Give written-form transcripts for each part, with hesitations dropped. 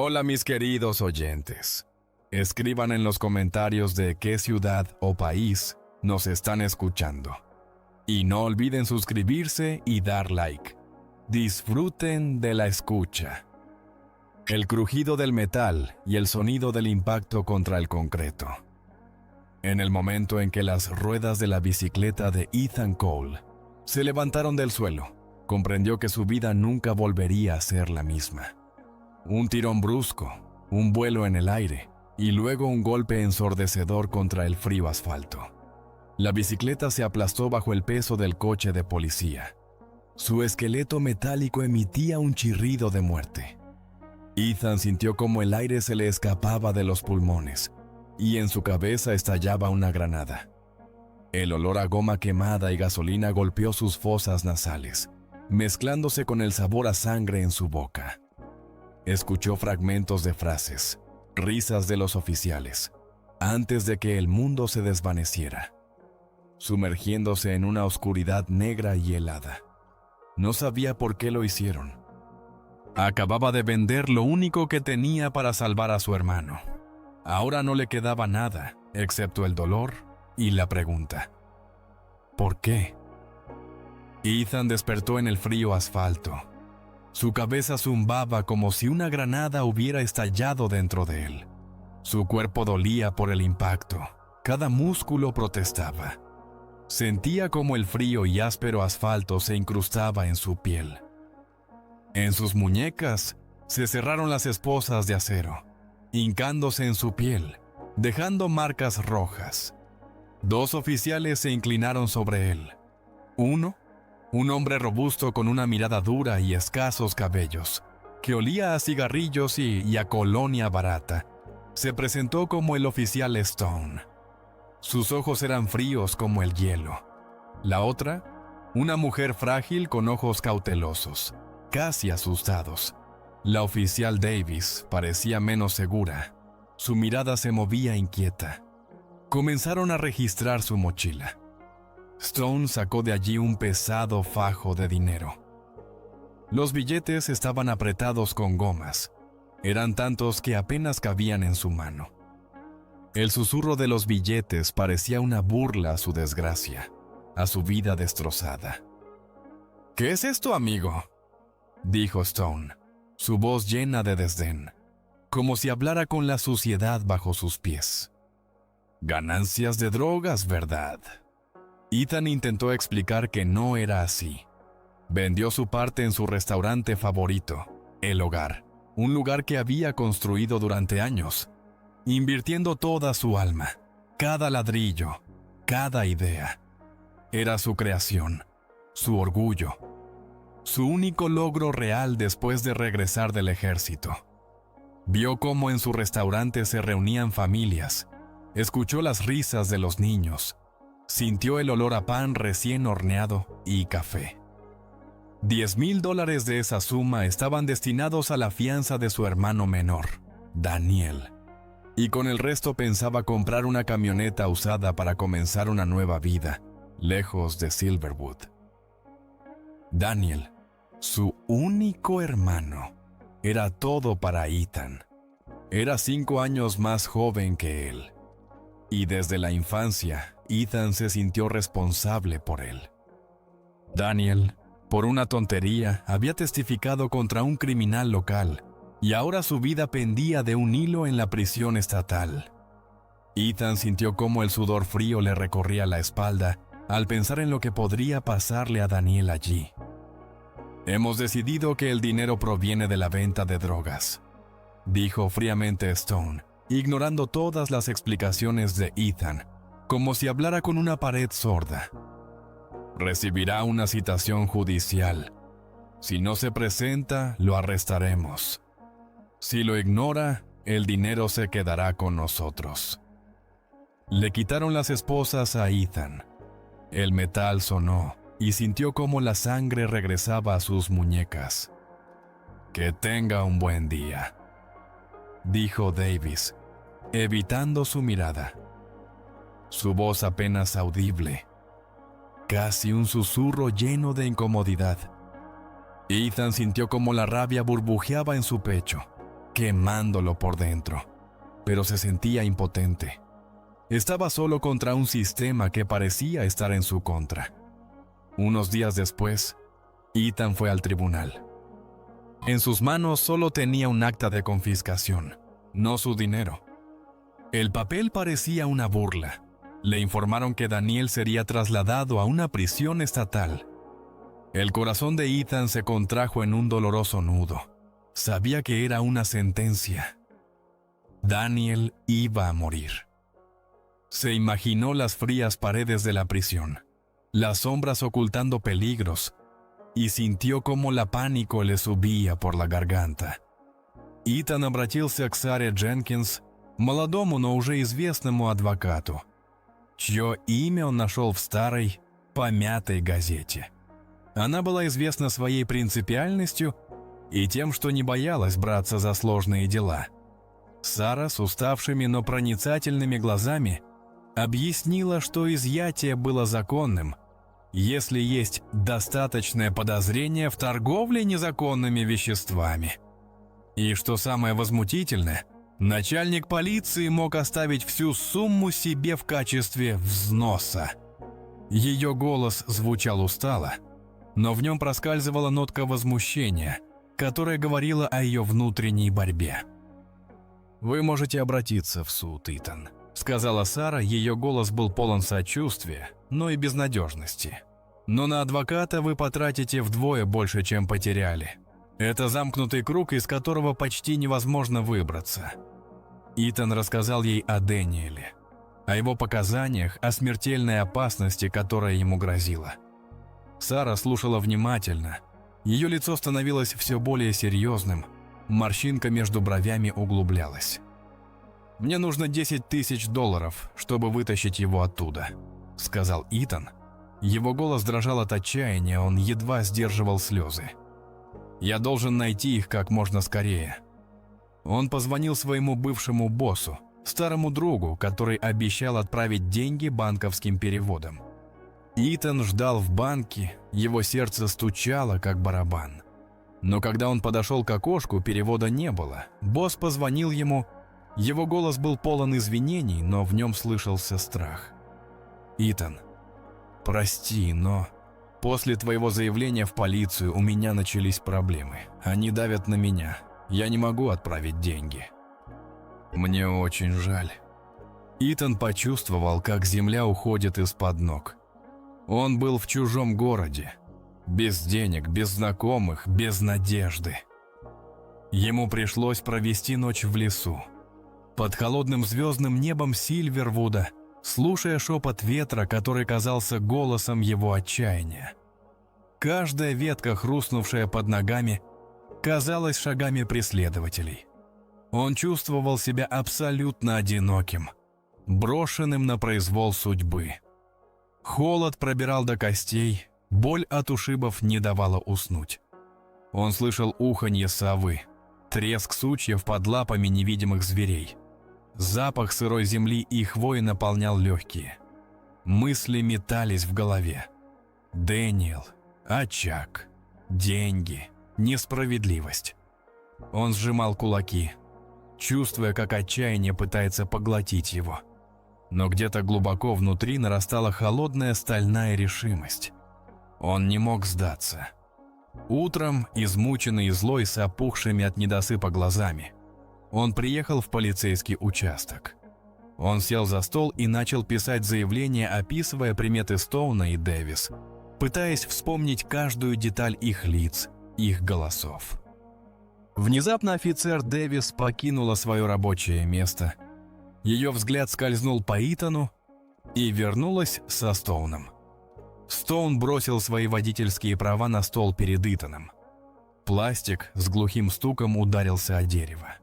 Hola mis queridos oyentes. Escriban en los comentarios de qué ciudad o país nos están escuchando. Y no olviden suscribirse y dar like. Disfruten de la escucha. El crujido del metal y el sonido del impacto contra el concreto. En el momento en que las ruedas de la bicicleta de Ethan Cole se levantaron del suelo, comprendió que su vida nunca volvería a ser la misma. Un tirón brusco, un vuelo en el aire y luego un golpe ensordecedor contra el frío asfalto. La bicicleta se aplastó bajo el peso del coche de policía. Su esqueleto metálico emitía un chirrido de muerte. Ethan sintió como el aire se le escapaba de los pulmones y en su cabeza estallaba una granada. El olor a goma quemada y gasolina golpeó sus fosas nasales, mezclándose con el sabor a sangre en su boca. Escuchó fragmentos de frases, risas de los oficiales, antes de que el mundo se desvaneciera, sumergiéndose en una oscuridad negra y helada. No sabía por qué lo hicieron. Acababa de vender lo único que tenía para salvar a su hermano. Ahora no le quedaba nada, excepto el dolor y la pregunta: ¿por qué? Ethan despertó en el frío asfalto. Su cabeza zumbaba como si una granada hubiera estallado dentro de él. Su cuerpo dolía por el impacto. Cada músculo protestaba. Sentía como el frío y áspero asfalto se incrustaba en su piel. En sus muñecas se cerraron las esposas de acero, hincándose en su piel, dejando marcas rojas. Dos oficiales se inclinaron sobre él. Uno, un hombre robusto con una mirada dura y escasos cabellos, que olía a cigarrillos y a colonia barata, se presentó como el oficial Stone. Sus ojos eran fríos como el hielo. La otra, una mujer frágil con ojos cautelosos, casi asustados. La oficial Davis parecía menos segura. Su mirada se movía inquieta. Comenzaron a registrar su mochila. Stone sacó de allí un pesado fajo de dinero. Los billetes estaban apretados con gomas. Eran tantos que apenas cabían en su mano. El susurro de los billetes parecía una burla a su desgracia, a su vida destrozada. «¿Qué es esto, amigo?», dijo Stone, su voz llena de desdén, como si hablara con la suciedad bajo sus pies. «Ganancias de drogas, ¿verdad?». Ethan intentó explicar que no era así. Vendió su parte en su restaurante favorito, El Hogar, un lugar que había construido durante años, invirtiendo toda su alma, cada ladrillo, cada idea. Era su creación, su orgullo, su único logro real después de regresar del ejército. Vio cómo en su restaurante se reunían familias, escuchó las risas de los niños, sintió el olor a pan recién horneado y café. $10,000 de esa suma estaban destinados a la fianza de su hermano menor, Daniel, y con el resto pensaba comprar una camioneta usada para comenzar una nueva vida, lejos de Silverwood. Daniel, su único hermano, era todo para Ethan. Era 5 años más joven que él. Y desde la infancia, Ethan se sintió responsable por él. Daniel, por una tontería, había testificado contra un criminal local, y ahora su vida pendía de un hilo en la prisión estatal. Ethan sintió cómo el sudor frío le recorría la espalda al pensar en lo que podría pasarle a Daniel allí. «Hemos decidido que el dinero proviene de la venta de drogas», dijo fríamente Stone, ignorando todas las explicaciones de Ethan, como si hablara con una pared sorda. «Recibirá una citación judicial. Si no se presenta, lo arrestaremos. Si lo ignora, el dinero se quedará con nosotros». Le quitaron las esposas a Ethan. El metal sonó y sintió cómo la sangre regresaba a sus muñecas. «Que tenga un buen día», dijo Davis, evitando su mirada. Su voz apenas audible, casi un susurro lleno de incomodidad. Ethan sintió como la rabia burbujeaba en su pecho. quemándolo por dentro, pero se sentía impotente. Estaba solo contra un sistema que parecía estar en su contra. Unos días después, Ethan fue al tribunal. En sus manos solo tenía un acta de confiscación, no su dinero. El papel parecía una burla. Le informaron que Daniel sería trasladado a una prisión estatal. El corazón de Ethan se contrajo en un doloroso nudo. Sabía que era una sentencia. Daniel iba a morir. Se imaginó las frías paredes de la prisión, las sombras ocultando peligros, и sintió como la pánico le subía por la garganta. Итан обратился к Саре Дженкинс, молодому, но уже известному адвокату, чье имя он нашел в старой, помятой газете. Она была известна своей принципиальностью и тем, что не боялась браться за сложные дела. Сара с уставшими, но проницательными глазами объяснила, что изъятие было законным, если есть достаточное подозрение в торговле незаконными веществами. И что самое возмутительное, начальник полиции мог оставить всю сумму себе в качестве взноса. Ее голос звучал устало, но в нем проскальзывала нотка возмущения, которая говорила о ее внутренней борьбе. «Вы можете обратиться в суд, Итан», — сказала Сара, ее голос был полон сочувствия, но и безнадежности. «Но на адвоката вы потратите вдвое больше, чем потеряли. Это замкнутый круг, из которого почти невозможно выбраться». Итан рассказал ей о Дэниеле, о его показаниях, о смертельной опасности, которая ему грозила. Сара слушала внимательно. Ее лицо становилось все более серьезным, морщинка между бровями углублялась. «Мне нужно $10 000, чтобы вытащить его оттуда», — сказал Итан. Его голос дрожал от отчаяния, он едва сдерживал слезы. «Я должен найти их как можно скорее». Он позвонил своему бывшему боссу, старому другу, который обещал отправить деньги банковским переводом. Итан ждал в банке, его сердце стучало, как барабан. Но когда он подошел к окошку, перевода не было. Босс позвонил ему. Его голос был полон извинений, но в нем слышался страх. «Итан, прости, но после твоего заявления в полицию у меня начались проблемы. Они давят на меня. Я не могу отправить деньги». «Мне очень жаль». Итан почувствовал, как земля уходит из-под ног. Он был в чужом городе. Без денег, без знакомых, без надежды. Ему пришлось провести ночь в лесу. Под холодным звездным небом Сильвервуда, слушая шепот ветра, который казался голосом его отчаяния. Каждая ветка, хрустнувшая под ногами, казалась шагами преследователей. Он чувствовал себя абсолютно одиноким, брошенным на произвол судьбы. Холод пробирал до костей, боль от ушибов не давала уснуть. Он слышал уханье совы, треск сучьев под лапами невидимых зверей. Запах сырой земли и хвои наполнял легкие. Мысли метались в голове. Дэниел, очаг, деньги, несправедливость. Он сжимал кулаки, чувствуя, как отчаяние пытается поглотить его. Но где-то глубоко внутри нарастала холодная стальная решимость. Он не мог сдаться. Утром, измученный и злой, с опухшими от недосыпа глазами, он приехал в полицейский участок. Он сел за стол и начал писать заявление, описывая приметы Стоуна и Дэвис, пытаясь вспомнить каждую деталь их лиц, их голосов. Внезапно офицер Дэвис покинула свое рабочее место. Ее взгляд скользнул по Итану и вернулась со Стоуном. Стоун бросил свои водительские права на стол перед Итаном. Пластик с глухим стуком ударился о дерево.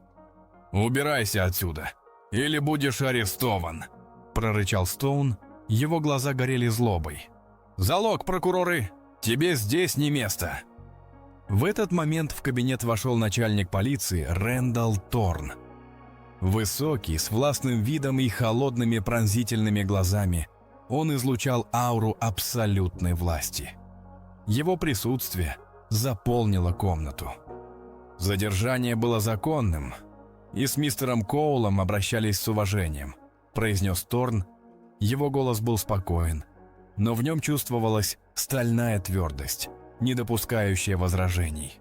«Убирайся отсюда, или будешь арестован», – прорычал Стоун. Его глаза горели злобой. «Залог, прокуроры! Тебе здесь не место!» В этот момент в кабинет вошел начальник полиции Рэндалл Торн. Высокий, с властным видом и холодными пронзительными глазами, он излучал ауру абсолютной власти. Его присутствие заполнило комнату. «Задержание было законным, и с мистером Коулом обращались с уважением», – произнес Торн. Его голос был спокоен, но в нем чувствовалась стальная твердость, не допускающая возражений.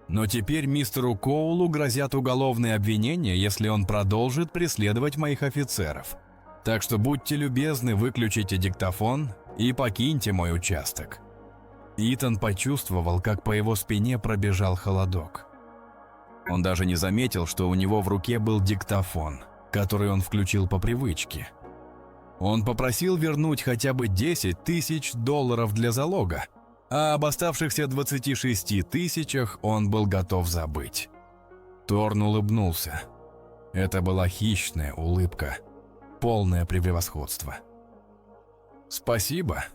«Но теперь мистеру Коулу грозят уголовные обвинения, если он продолжит преследовать моих офицеров. Так что будьте любезны, выключите диктофон и покиньте мой участок». Итан почувствовал, как по его спине пробежал холодок. Он даже не заметил, что у него в руке был диктофон, который он включил по привычке. Он попросил вернуть хотя бы $10 000 для залога, а об оставшихся 26 000 он был готов забыть. Торн улыбнулся. Это была хищная улыбка, полное превосходство. «Спасибо.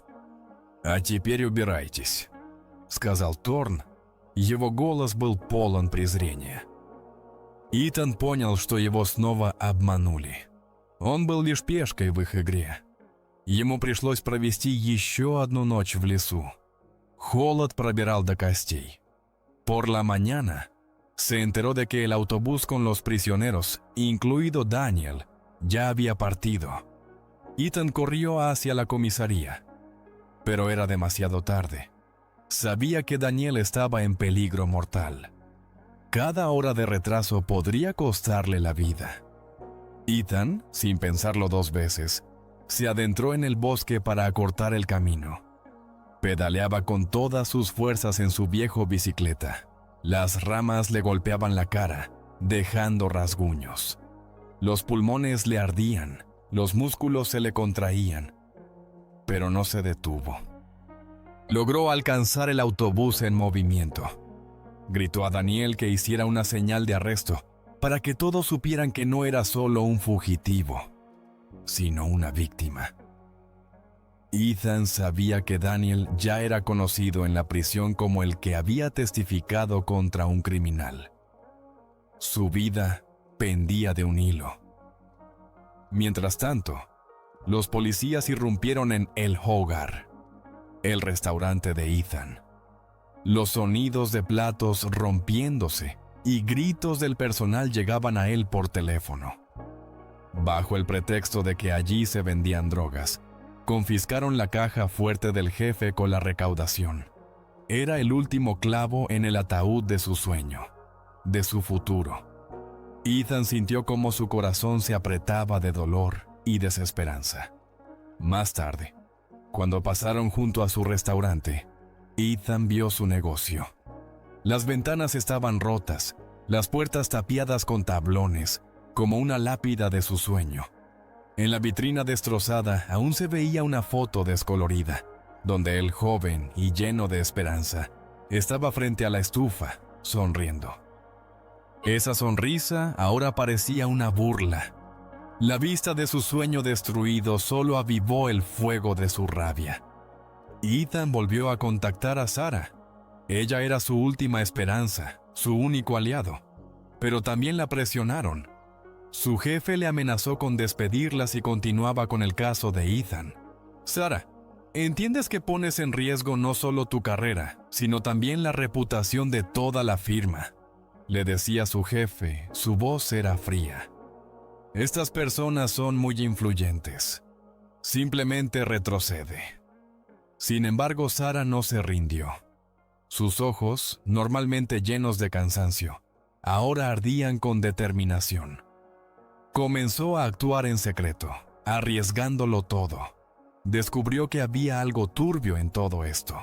А теперь убирайтесь», — сказал Торн. Его голос был полон презрения. Итан понял, что его снова обманули. Он был лишь пешкой в их игре. Ему пришлось провести еще одну ночь в лесу. Холод пробирал до костей. Por la mañana se enteró de que el autobús con los prisioneros, incluido Daniel, ya había partido. Ethan corrió hacia la comisaría, pero era demasiado tarde. Sabía que Daniel estaba en peligro mortal. Cada hora de retraso podría costarle la vida. Ethan, sin pensarlo 2 veces, se adentró en el bosque para acortar el camino. Pedaleaba con todas sus fuerzas en su viejo bicicleta. Las ramas le golpeaban la cara, dejando rasguños. Los pulmones le ardían, los músculos se le contraían, pero no se detuvo. Logró alcanzar el autobús en movimiento. Gritó a Daniel que hiciera una señal de arresto para que todos supieran que no era solo un fugitivo, sino una víctima. Ethan sabía que Daniel ya era conocido en la prisión como el que había testificado contra un criminal. Su vida pendía de un hilo. Mientras tanto, los policías irrumpieron en El Hogar, el restaurante de Ethan. Los sonidos de platos rompiéndose y gritos del personal llegaban a él por teléfono. Bajo el pretexto de que allí se vendían drogas, confiscaron la caja fuerte del jefe con la recaudación. Era el último clavo en el ataúd de su sueño, de su futuro. Ethan sintió cómo su corazón se apretaba de dolor y desesperanza. Más tarde, cuando pasaron junto a su restaurante, Ethan vio su negocio. Las ventanas estaban rotas, las puertas tapiadas con tablones, como una lápida de su sueño. En la vitrina destrozada aún se veía una foto descolorida, donde él, joven y lleno de esperanza, estaba frente a la estufa, sonriendo. Esa sonrisa ahora parecía una burla. La vista de su sueño destruido solo avivó el fuego de su rabia. Ethan volvió a contactar a Sarah. Ella era su última esperanza, su único aliado. Pero también la presionaron. Su jefe le amenazó con despedirla si continuaba con el caso de Ethan. «Sarah, entiendes que pones en riesgo no solo tu carrera, sino también la reputación de toda la firma», le decía su jefe. Su voz era fría. «Estas personas son muy influyentes. Simplemente retrocede». Sin embargo, Sarah no se rindió. Sus ojos, normalmente llenos de cansancio, ahora ardían con determinación. Comenzó a actuar en secreto, arriesgándolo todo. Descubrió que había algo turbio en todo esto.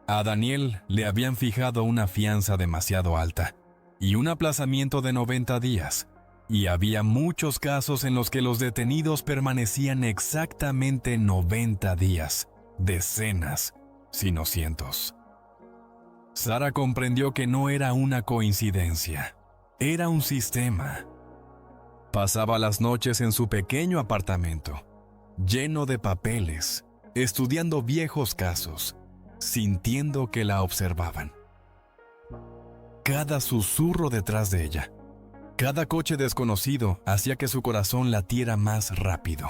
A Daniel le habían fijado una fianza demasiado alta y un aplazamiento de 90 días, y había muchos casos en los que los detenidos permanecían exactamente 90 días, decenas, sino cientos. Sarah comprendió que no era una coincidencia, era un sistema. Pasaba las noches en su pequeño apartamento, lleno de papeles, estudiando viejos casos, sintiendo que la observaban. Cada susurro detrás de ella, cada coche desconocido hacía que su corazón latiera más rápido.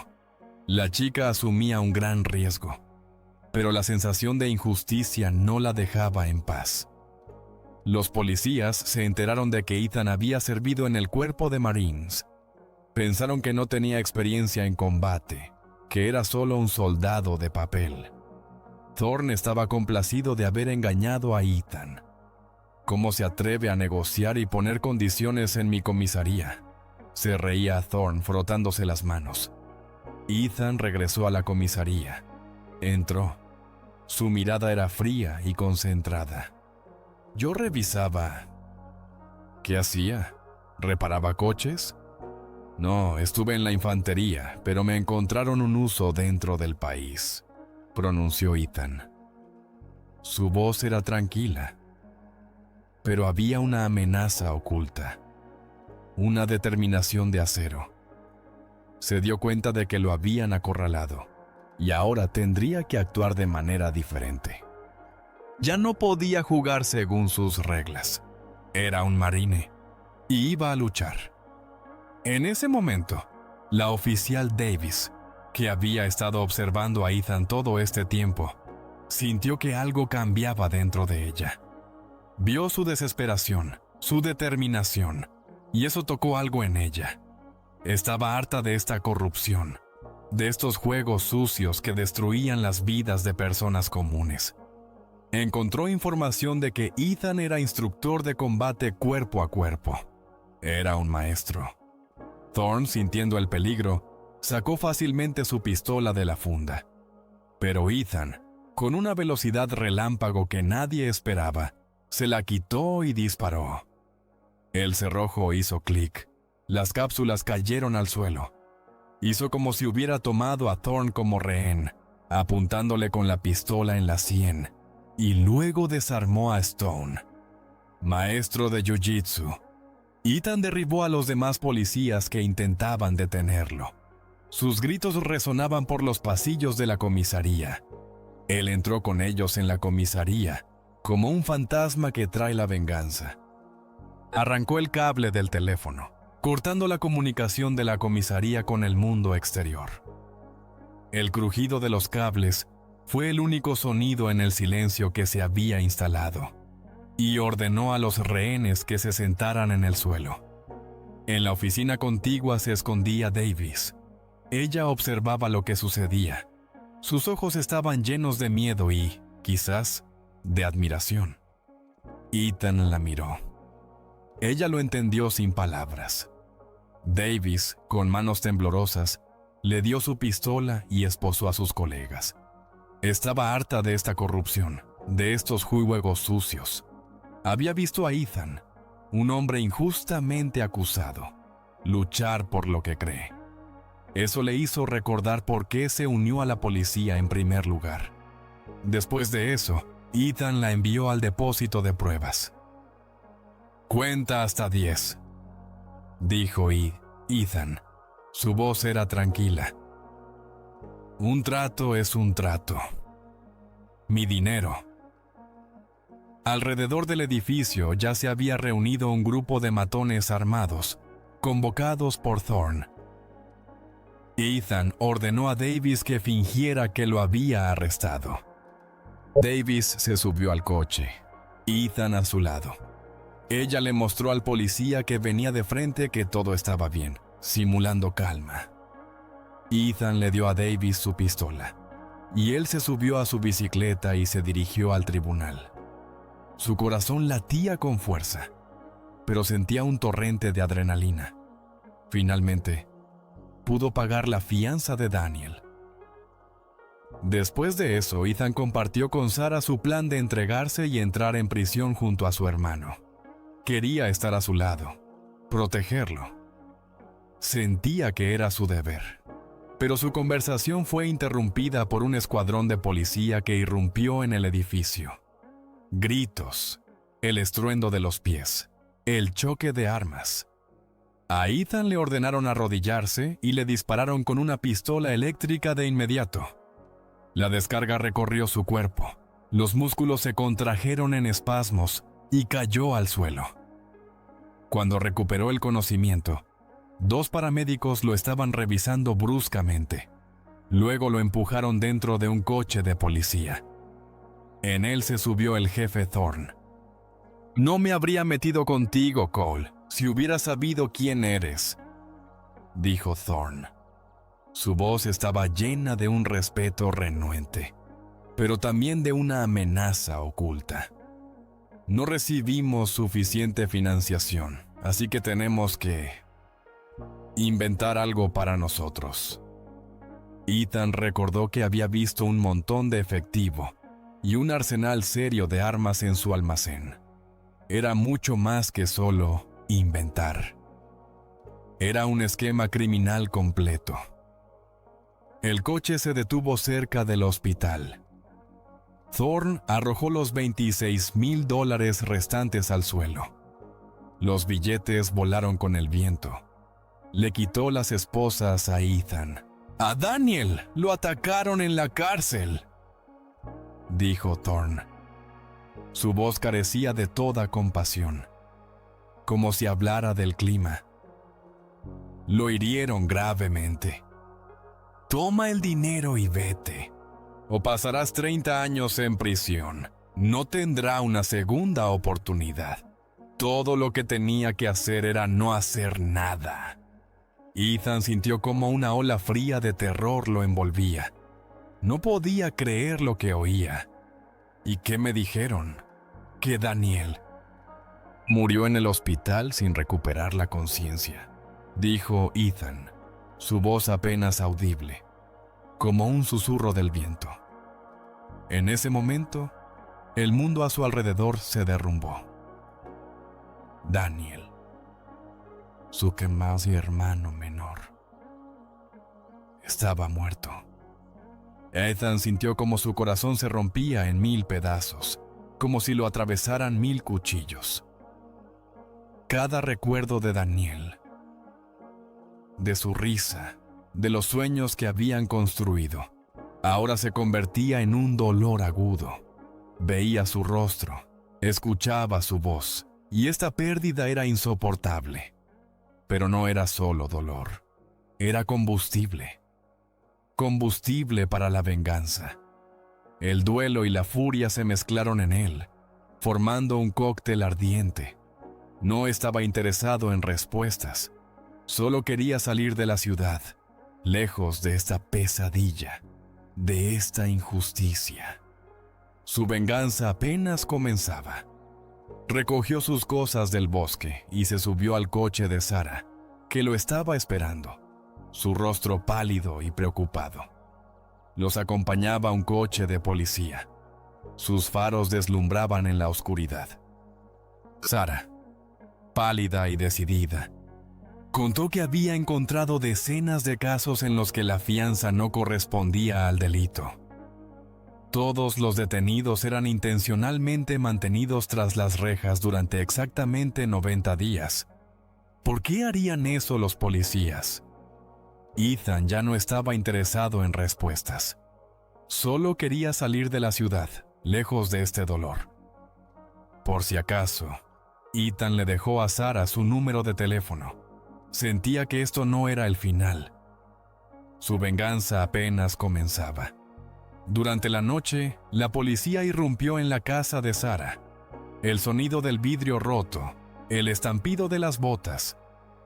La chica asumía un gran riesgo, pero la sensación de injusticia no la dejaba en paz. Los policías se enteraron de que Ethan había servido en el cuerpo de Marines. Pensaron que no tenía experiencia en combate, que era solo un soldado de papel. Thorne estaba complacido de haber engañado a Ethan. ¿Cómo se atreve a negociar y poner condiciones en mi comisaría? Se reía Thorne frotándose las manos. Ethan regresó a la comisaría. Entró. Su mirada era fría y concentrada. Yo revisaba. ¿Qué hacía? ¿Reparaba coches? No, estuve en la infantería, pero me encontraron un uso dentro del país, pronunció Ethan. Su voz era tranquila, pero había una amenaza oculta, una determinación de acero. Se dio cuenta de que lo habían acorralado, y ahora tendría que actuar de manera diferente. Ya no podía jugar según sus reglas. Era un marine, y iba a luchar. En ese momento, la oficial Davis, que había estado observando a Ethan todo este tiempo, sintió que algo cambiaba dentro de ella. Vio su desesperación, su determinación, y eso tocó algo en ella. Estaba harta de esta corrupción, de estos juegos sucios que destruían las vidas de personas comunes. Encontró información de que Ethan era instructor de combate cuerpo a cuerpo. Era un maestro. Thorne, sintiendo el peligro, sacó fácilmente su pistola de la funda. Pero Ethan, con una velocidad relámpago que nadie esperaba, se la quitó y disparó. El cerrojo hizo clic. Las cápsulas cayeron al suelo. Hizo como si hubiera tomado a Thorne como rehén, apuntándole con la pistola en la sien, y luego desarmó a Stone. Maestro de Jiu-Jitsu. Ethan derribó a los demás policías que intentaban detenerlo. Sus gritos resonaban por los pasillos de la comisaría. Él entró con ellos en la comisaría, como un fantasma que trae la venganza. Arrancó el cable del teléfono, cortando la comunicación de la comisaría con el mundo exterior. El crujido de los cables fue el único sonido en el silencio que se había instalado, y ordenó a los rehenes que se sentaran en el suelo. En la oficina contigua se escondía Davis. Ella observaba lo que sucedía. Sus ojos estaban llenos de miedo y, quizás, de admiración. Ethan la miró. Ella lo entendió sin palabras. Davis, con manos temblorosas, le dio su pistola y esposó a sus colegas. Estaba harta de esta corrupción, de estos juegos sucios. Había visto a Ethan, un hombre injustamente acusado, luchar por lo que cree. Eso le hizo recordar por qué se unió a la policía en primer lugar. Después de eso, Ethan la envió al depósito de pruebas. «Cuenta hasta 10», dijo Ethan. Su voz era tranquila. «Un trato es un trato. Mi dinero». Alrededor del edificio ya se había reunido un grupo de matones armados, convocados por Thorne. Ethan ordenó a Davis que fingiera que lo había arrestado. Davis se subió al coche, Ethan a su lado. Ella le mostró al policía que venía de frente que todo estaba bien, simulando calma. Ethan le dio a Davis su pistola, y él se subió a su bicicleta y se dirigió al tribunal. Su corazón latía con fuerza, pero sentía un torrente de adrenalina. Finalmente, pudo pagar la fianza de Daniel. Después de eso, Ethan compartió con Sarah su plan de entregarse y entrar en prisión junto a su hermano. Quería estar a su lado, protegerlo. Sentía que era su deber. Pero su conversación fue interrumpida por un escuadrón de policía que irrumpió en el edificio. Gritos, el estruendo de los pies, el choque de armas. A Ethan le ordenaron arrodillarse y le dispararon con una pistola eléctrica de inmediato. La descarga recorrió su cuerpo, los músculos se contrajeron en espasmos y cayó al suelo. Cuando recuperó el conocimiento, 2 paramédicos lo estaban revisando bruscamente. Luego lo empujaron dentro de un coche de policía. En él se subió el jefe Thorne. No me habría metido contigo, Cole, si hubiera sabido quién eres, dijo Thorne. Su voz estaba llena de un respeto renuente, pero también de una amenaza oculta. No recibimos suficiente financiación, así que tenemos que inventar algo para nosotros. Ethan recordó que había visto un montón de efectivo y un arsenal serio de armas en su almacén. Era mucho más que solo inventar. Era un esquema criminal completo. El coche se detuvo cerca del hospital. Thorne arrojó los $26,000 restantes al suelo. Los billetes volaron con el viento. Le quitó las esposas a Ethan. «¡A Daniel! ¡Lo atacaron en la cárcel!», dijo Thorne. Su voz carecía de toda compasión, como si hablara del clima. «Lo hirieron gravemente. Toma el dinero y vete, o pasarás 30 años en prisión. No tendrá una segunda oportunidad. Todo lo que tenía que hacer era no hacer nada». Ethan sintió como una ola fría de terror lo envolvía. No podía creer lo que oía. ¿Y qué me dijeron? Que Daniel murió en el hospital sin recuperar la conciencia, dijo Ethan, su voz apenas audible, como un susurro del viento. En ese momento, el mundo a su alrededor se derrumbó. Daniel, su más hermano menor, estaba muerto. Ethan sintió como su corazón se rompía en 1000 pedazos, como si lo atravesaran 1000 cuchillos. Cada recuerdo de Daniel, de su risa, de los sueños que habían construido, ahora se convertía en un dolor agudo. Veía su rostro, escuchaba su voz, y esta pérdida era insoportable. Pero no era solo dolor, era combustible. Combustible para la venganza. El duelo y la furia se mezclaron en él, formando un cóctel ardiente. No estaba interesado en respuestas. Solo quería salir de la ciudad, lejos de esta pesadilla, de esta injusticia. Su venganza apenas comenzaba. Recogió sus cosas del bosque y se subió al coche de Sarah, que lo estaba esperando, su rostro pálido y preocupado. Los acompañaba un coche de policía. Sus faros deslumbraban en la oscuridad. Sarah, pálida y decidida, contó que había encontrado decenas de casos en los que la fianza no correspondía al delito. Todos los detenidos eran intencionalmente mantenidos tras las rejas durante exactamente 90 días. ¿Por qué harían eso los policías? Ethan ya no estaba interesado en respuestas. Solo quería salir de la ciudad, lejos de este dolor. Por si acaso, Ethan le dejó a Sarah su número de teléfono. Sentía que esto no era el final. Su venganza apenas comenzaba. Durante la noche, la policía irrumpió en la casa de Sarah. El sonido del vidrio roto, el estampido de las botas.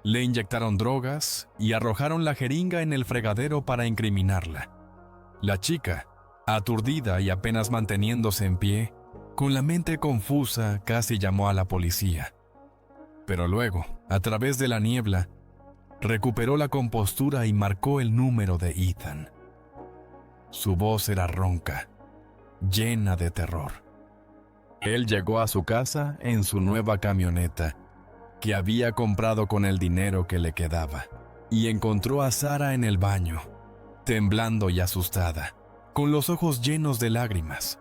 Le inyectaron drogas y arrojaron la jeringa en el fregadero para incriminarla. La chica, aturdida y apenas manteniéndose en pie, con la mente confusa, casi llamó a la policía. Pero luego, a través de la niebla, recuperó la compostura y marcó el número de Ethan. Su voz era ronca, llena de terror. Él llegó a su casa en su nueva camioneta, que había comprado con el dinero que le quedaba, y encontró a Sarah en el baño, temblando y asustada, con los ojos llenos de lágrimas.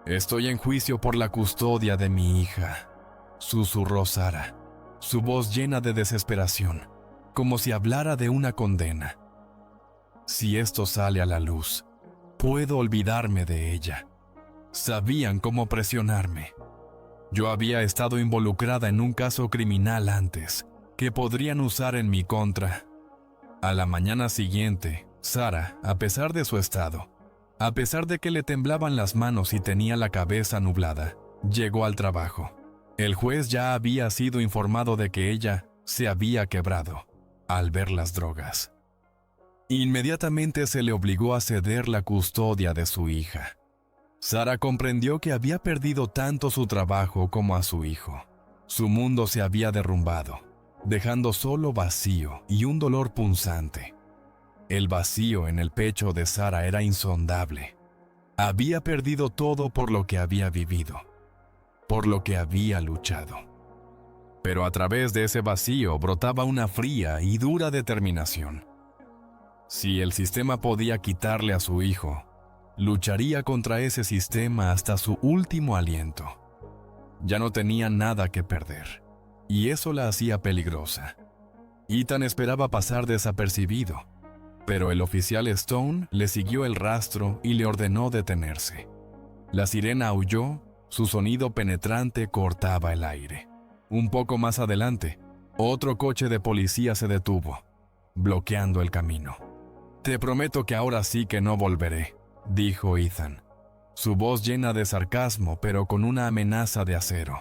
«Estoy en juicio por la custodia de mi hija», susurró Sarah, su voz llena de desesperación, como si hablara de una condena. «Si esto sale a la luz, puedo olvidarme de ella». Sabían cómo presionarme. Yo había estado involucrada en un caso criminal antes, que podrían usar en mi contra. A la mañana siguiente, Sarah, a pesar de su estado, a pesar de que le temblaban las manos y tenía la cabeza nublada, llegó al trabajo. El juez ya había sido informado de que ella se había quebrado al ver las drogas. Inmediatamente se le obligó a ceder la custodia de su hija. Sara comprendió que había perdido tanto su trabajo como a su hijo. Su mundo se había derrumbado, dejando solo vacío y un dolor punzante. El vacío en el pecho de Sara era insondable. Había perdido todo por lo que había vivido, por lo que había luchado. Pero a través de ese vacío brotaba una fría y dura determinación. Si el sistema podía quitarle a su hijo, lucharía contra ese sistema hasta su último aliento. Ya no tenía nada que perder, y eso la hacía peligrosa. Ethan esperaba pasar desapercibido, pero el oficial Stone le siguió el rastro y le ordenó detenerse. La sirena aulló, su sonido penetrante cortaba el aire. Un poco más adelante, otro coche de policía se detuvo, bloqueando el camino. «Te prometo que ahora sí que no volveré», dijo Ethan, su voz llena de sarcasmo pero con una amenaza de acero.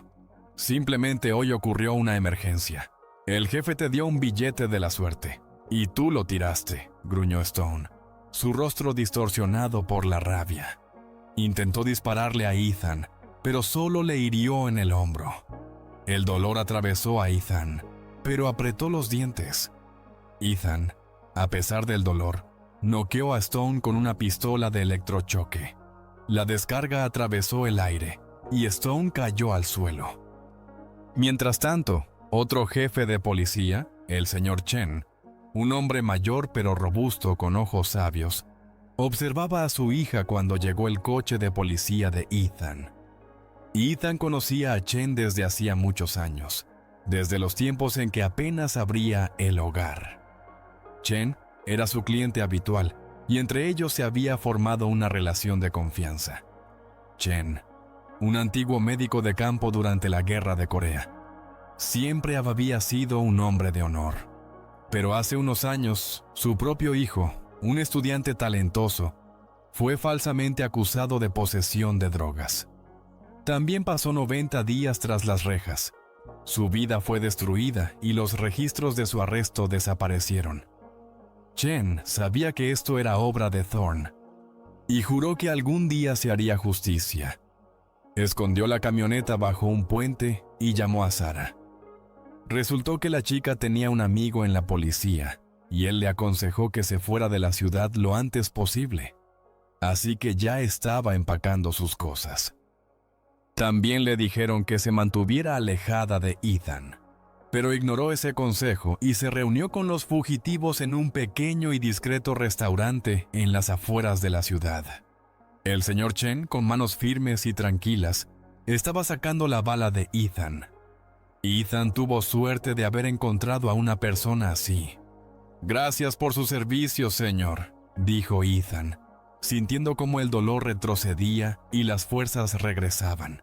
«Simplemente hoy ocurrió una emergencia. El jefe te dio un billete de la suerte, y tú lo tiraste», gruñó Stone, su rostro distorsionado por la rabia. Intentó dispararle a Ethan, pero solo le hirió en el hombro. El dolor atravesó a Ethan, pero apretó los dientes. Ethan, a pesar del dolor, noqueó a Stone con una pistola de electrochoque. La descarga atravesó el aire y Stone cayó al suelo. Mientras tanto, otro jefe de policía, el señor Chen, un hombre mayor pero robusto con ojos sabios, observaba a su hija cuando llegó el coche de policía de Ethan. Ethan conocía a Chen desde hacía muchos años, desde los tiempos en que apenas abría el hogar. Chen era su cliente habitual y entre ellos se había formado una relación de confianza. Chen, un antiguo médico de campo durante la Guerra de Corea, siempre había sido un hombre de honor. Pero hace unos años, su propio hijo, un estudiante talentoso, fue falsamente acusado de posesión de drogas. También pasó 90 días tras las rejas. Su vida fue destruida y los registros de su arresto desaparecieron. Chen sabía que esto era obra de Thorne y juró que algún día se haría justicia. Escondió la camioneta bajo un puente y llamó a Sara. Resultó que la chica tenía un amigo en la policía y él le aconsejó que se fuera de la ciudad lo antes posible. Así que ya estaba empacando sus cosas. También le dijeron que se mantuviera alejada de Ethan, pero ignoró ese consejo y se reunió con los fugitivos en un pequeño y discreto restaurante en las afueras de la ciudad. El señor Chen, con manos firmes y tranquilas, estaba sacando la bala de Ethan. Ethan tuvo suerte de haber encontrado a una persona así. «Gracias por su servicio, señor», dijo Ethan, sintiendo cómo el dolor retrocedía y las fuerzas regresaban.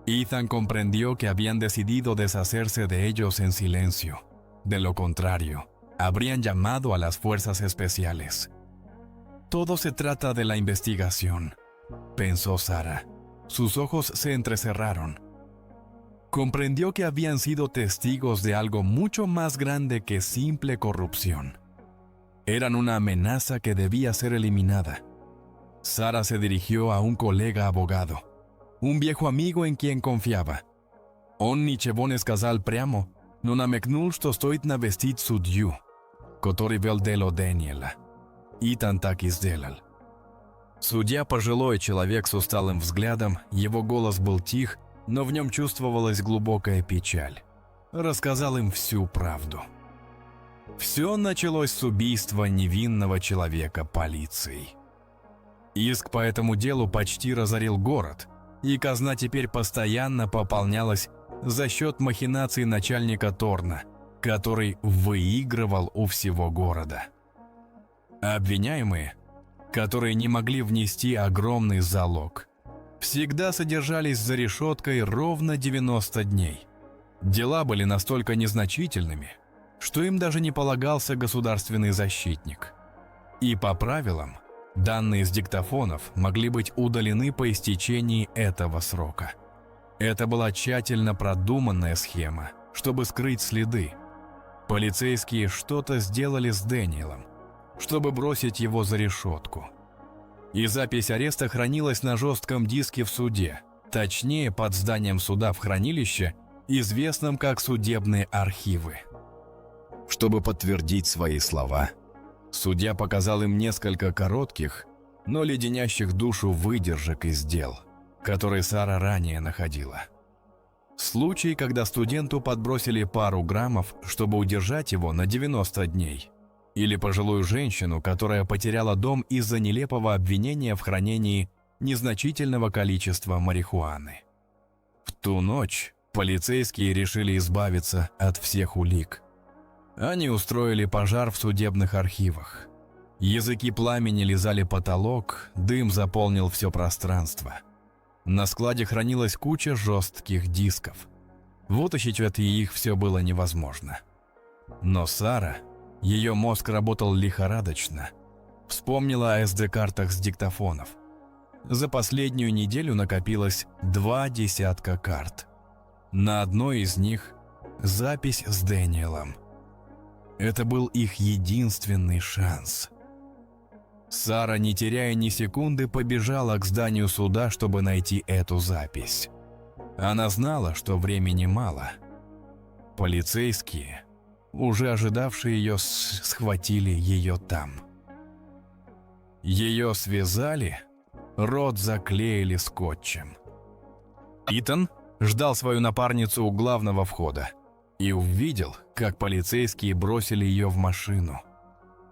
Ethan comprendió que habían decidido deshacerse de ellos en silencio. De lo contrario, habrían llamado a las fuerzas especiales. «Todo se trata de la investigación», pensó Sara. Sus ojos se entrecerraron. Comprendió que habían sido testigos de algo mucho más grande que simple corrupción. Eran una amenaza que debía ser eliminada. Sara se dirigió a un colega abogado, un viejo amigo en quien confiaba. «Он ничего не сказал прямо, но намекнул, что стоит навестить судью, который вел дело Дэниела». Итан так и сделал. Судья, пожилой человек с усталым взглядом, его голос был тих, но в нем чувствовалась глубокая печаль. Рассказал им всю правду. Все началось с убийства невинного человека полицией. Иск по этому делу почти разорил город, и казна теперь постоянно пополнялась за счет махинаций начальника Торна, который выигрывал у всего города. Обвиняемые, которые не могли внести огромный залог, всегда содержались за решеткой ровно 90 дней. Дела были настолько незначительными, что им даже не полагался государственный защитник. И по правилам, данные с диктофонов могли быть удалены по истечении этого срока. Это была тщательно продуманная схема, чтобы скрыть следы. Полицейские что-то сделали с Дэниелом, чтобы бросить его за решетку. И запись ареста хранилась на жестком диске в суде, точнее под зданием суда в хранилище, известном как судебные архивы. Чтобы подтвердить свои слова, судья показал им несколько коротких, но леденящих душу выдержек из дел, которые Сара ранее находила. Случай, когда студенту подбросили пару граммов, чтобы удержать его на 90 дней. Или пожилую женщину, которая потеряла дом из-за нелепого обвинения в хранении незначительного количества марихуаны. В ту ночь полицейские решили избавиться от всех улик. Они устроили пожар в судебных архивах. Языки пламени лизали потолок, дым заполнил все пространство. На складе хранилась куча жестких дисков. Вытащить их все было невозможно. Но Сара, ее мозг работал лихорадочно, вспомнила о SD-картах с диктофонов. За последнюю неделю накопилось 20 карт. На одной из них запись с Дэниелом. Это был их единственный шанс. Сара, не теряя ни секунды, побежала к зданию суда, чтобы найти эту запись. Она знала, что времени мало. Полицейские, уже ожидавшие ее, схватили ее там. Ее связали, рот заклеили скотчем. Итан ждал свою напарницу у главного входа и увидел, как полицейские бросили ее в машину.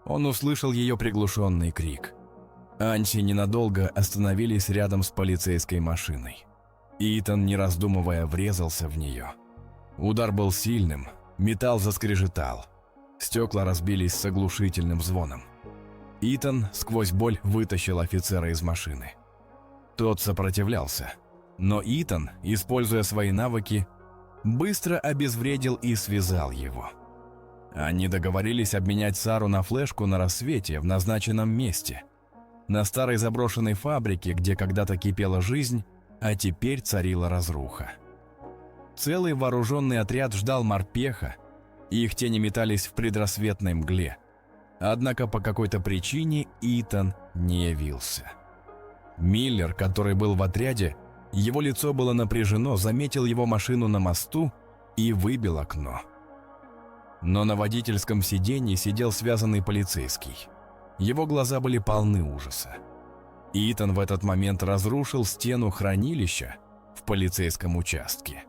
Он услышал ее приглушенный крик. Анси ненадолго остановились рядом с полицейской машиной. Итан, не раздумывая, врезался в нее. Удар был сильным, металл заскрежетал. Стекла разбились с оглушительным звоном. Итан сквозь боль вытащил офицера из машины. Тот сопротивлялся, но Итан, используя свои навыки, быстро обезвредил и связал его. Они договорились обменять Сару на флешку на рассвете в назначенном месте. На старой заброшенной фабрике, где когда-то кипела жизнь, а теперь царила разруха. Целый вооруженный отряд ждал морпеха, и их тени метались в предрассветной мгле. Однако по какой-то причине Итан не явился. Миллер, который был в отряде, его лицо было напряжено, заметил его машину на мосту и выбил окно. Но на водительском сиденье сидел связанный полицейский. Его глаза были полны ужаса. Итан в этот момент разрушил стену хранилища в полицейском участке.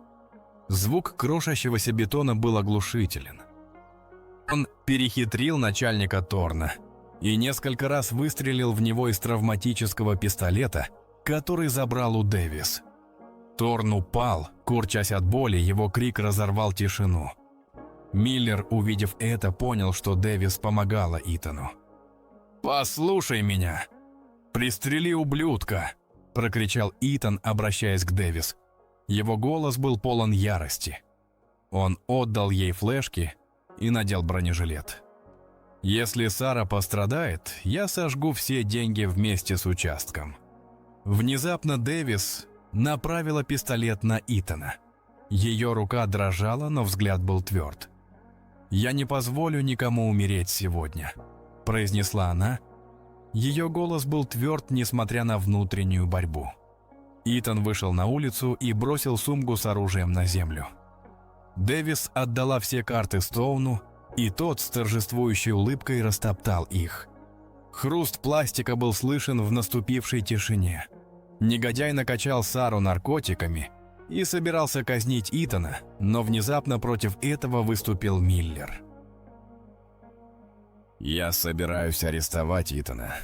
Звук крошащегося бетона был оглушителен. Он перехитрил начальника Торна и несколько раз выстрелил в него из травматического пистолета, который забрал у Дэвис. Торн упал, корчась от боли, его крик разорвал тишину. Миллер, увидев это, понял, что Дэвис помогала Итану. «Послушай меня! Пристрели ублюдка!» – прокричал Итан, обращаясь к Дэвис. Его голос был полон ярости. Он отдал ей флешки и надел бронежилет. «Если Сара пострадает, я сожгу все деньги вместе с участком». Внезапно Дэвис направила пистолет на Итана. Ее рука дрожала, но взгляд был тверд. «Я не позволю никому умереть сегодня», – произнесла она. Ее голос был тверд, несмотря на внутреннюю борьбу. Итан вышел на улицу и бросил сумку с оружием на землю. Дэвис отдала все карты Стоуну, и тот с торжествующей улыбкой растоптал их. Хруст пластика был слышен в наступившей тишине. Негодяй накачал Сару наркотиками и собирался казнить Итана, но внезапно против этого выступил Миллер. «Я собираюсь арестовать Итана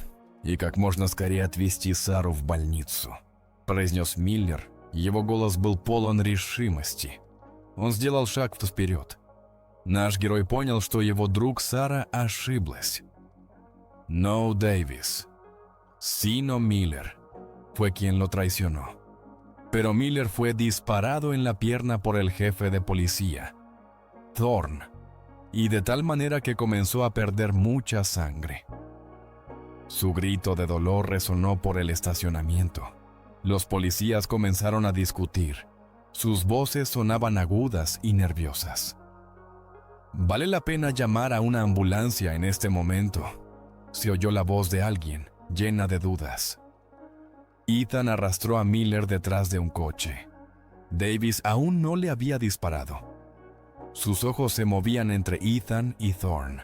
и как можно скорее отвезти Сару в больницу», – произнес Миллер. Его голос был полон решимости. Он сделал шаг вперед. Наш герой понял, что его друг Сара ошиблась. «No, Davis. Sino Miller fue quien lo traicionó. Pero Miller fue disparado en la pierna por el jefe de policía, Thorn, y de tal manera que comenzó a perder mucha sangre». Su grito de dolor resonó por el estacionamiento. Los policías comenzaron a discutir. Sus voces sonaban agudas y nerviosas. «Vale la pena llamar a una ambulancia en este momento», se oyó la voz de alguien, llena de dudas. Ethan arrastró a Miller detrás de un coche. Davis aún no le había disparado. Sus ojos se movían entre Ethan y Thorne.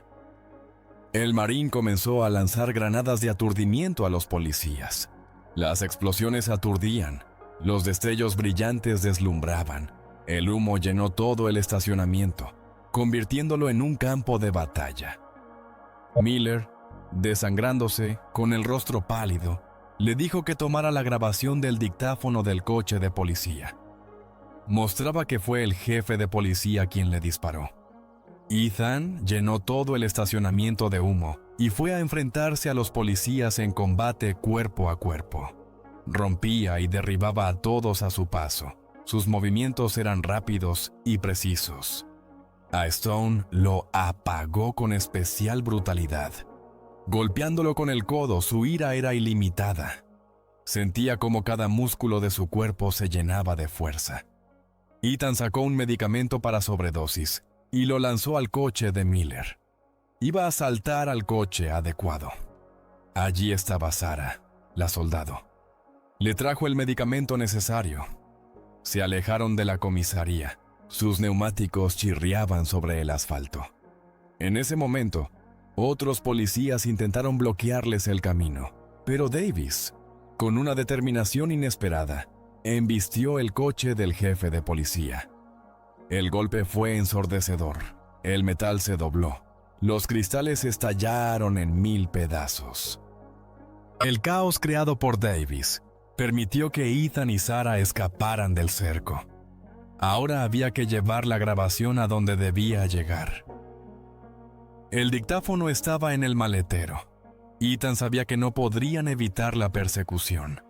El marín comenzó a lanzar granadas de aturdimiento a los policías. Las explosiones aturdían, los destellos brillantes deslumbraban. El humo llenó todo el estacionamiento, convirtiéndolo en un campo de batalla. Miller, desangrándose, con el rostro pálido, le dijo que tomara la grabación del dictáfono del coche de policía. Mostraba que fue el jefe de policía quien le disparó. Ethan llenó todo el estacionamiento de humo y fue a enfrentarse a los policías en combate cuerpo a cuerpo. Rompía y derribaba a todos a su paso. Sus movimientos eran rápidos y precisos. A Stone lo apagó con especial brutalidad. Golpeándolo con el codo, su ira era ilimitada. Sentía como cada músculo de su cuerpo se llenaba de fuerza. Ethan sacó un medicamento para sobredosis y lo lanzó al coche de Miller. Iba a saltar al coche adecuado. Allí estaba Sarah, la soldado. Le trajo el medicamento necesario. Se alejaron de la comisaría. Sus neumáticos chirriaban sobre el asfalto. En ese momento, otros policías intentaron bloquearles el camino, pero Davis, con una determinación inesperada, embistió el coche del jefe de policía. El golpe fue ensordecedor. El metal se dobló. Los cristales estallaron en 1000 pedazos. El caos creado por Davis permitió que Ethan y Sarah escaparan del cerco. Ahora había que llevar la grabación a donde debía llegar. El dictáfono estaba en el maletero. Ethan sabía que no podrían evitar la persecución.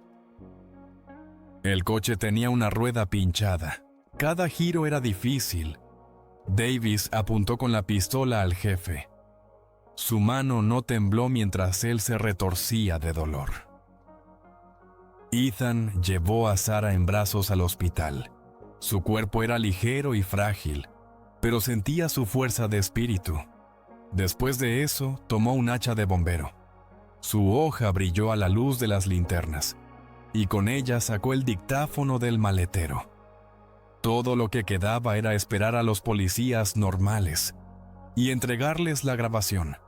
El coche tenía una rueda pinchada. Cada giro era difícil. Davis apuntó con la pistola al jefe. Su mano no tembló mientras él se retorcía de dolor. Ethan llevó a Sarah en brazos al hospital. Su cuerpo era ligero y frágil, pero sentía su fuerza de espíritu. Después de eso, tomó un hacha de bombero. Su hoja brilló a la luz de las linternas, y con ella sacó el dictáfono del maletero. Todo lo que quedaba era esperar a los policías normales y entregarles la grabación.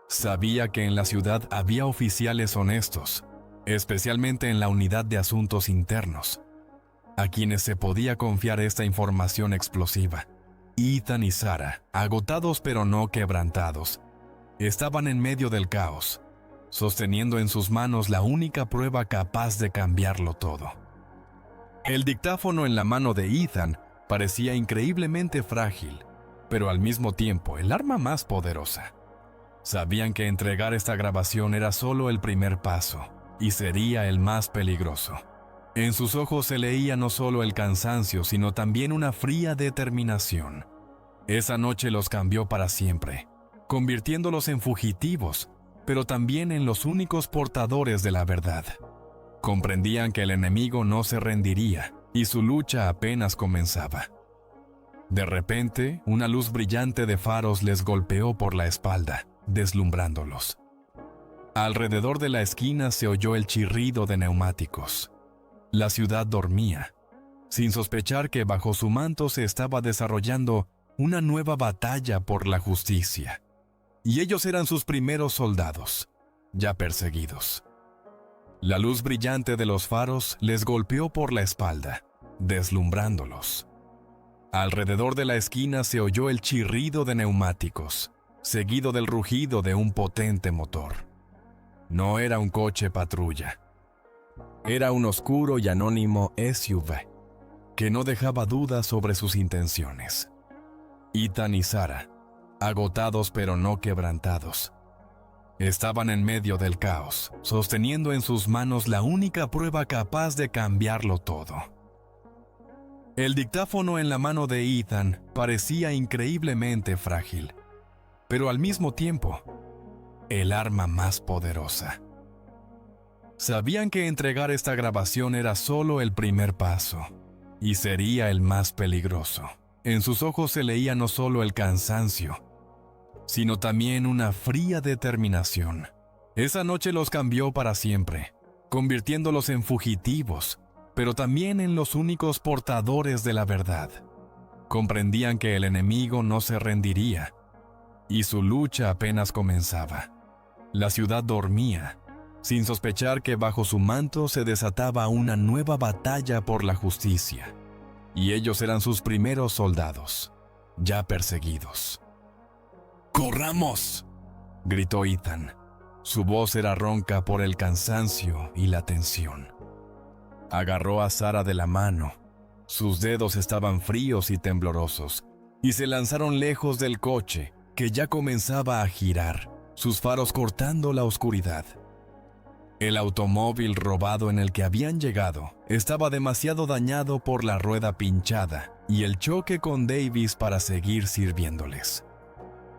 Sabía que en la ciudad había oficiales honestos, especialmente en la unidad de asuntos internos, a quienes se podía confiar esta información explosiva. Ethan y Sarah, agotados pero no quebrantados, estaban en medio del caos, sosteniendo en sus manos la única prueba capaz de cambiarlo todo. El dictáfono en la mano de Ethan parecía increíblemente frágil, pero al mismo tiempo el arma más poderosa. Sabían que entregar esta grabación era solo el primer paso, y sería el más peligroso. En sus ojos se leía no solo el cansancio, sino también una fría determinación. Esa noche los cambió para siempre, convirtiéndolos en fugitivos, pero también en los únicos portadores de la verdad. Comprendían que el enemigo no se rendiría, y su lucha apenas comenzaba. De repente, una luz brillante de faros les golpeó por la espalda, deslumbrándolos. Alrededor de la esquina se oyó el chirrido de neumáticos. La ciudad dormía, sin sospechar que bajo su manto se estaba desarrollando una nueva batalla por la justicia. Y ellos eran sus primeros soldados, ya perseguidos. La luz brillante de los faros les golpeó por la espalda, deslumbrándolos. Alrededor de la esquina se oyó el chirrido de neumáticos, seguido del rugido de un potente motor. No era un coche patrulla. Era un oscuro y anónimo SUV, que no dejaba dudas sobre sus intenciones. Ethan y Sarah, agotados pero no quebrantados, estaban en medio del caos, sosteniendo en sus manos la única prueba capaz de cambiarlo todo. El dictáfono en la mano de Ethan parecía increíblemente frágil, pero al mismo tiempo, el arma más poderosa. Sabían que entregar esta grabación era solo el primer paso, y sería el más peligroso. En sus ojos se leía no solo el cansancio, sino también una fría determinación. Esa noche los cambió para siempre, convirtiéndolos en fugitivos, pero también en los únicos portadores de la verdad. Comprendían que el enemigo no se rendiría, y su lucha apenas comenzaba. La ciudad dormía, sin sospechar que bajo su manto se desataba una nueva batalla por la justicia, y ellos eran sus primeros soldados, ya perseguidos. ¡Corramos!, gritó Ethan. Su voz era ronca por el cansancio y la tensión. Agarró a Sarah de la mano. Sus dedos estaban fríos y temblorosos, y se lanzaron lejos del coche, que ya comenzaba a girar, sus faros cortando la oscuridad. El automóvil robado en el que habían llegado estaba demasiado dañado por la rueda pinchada y el choque con Davis para seguir sirviéndoles.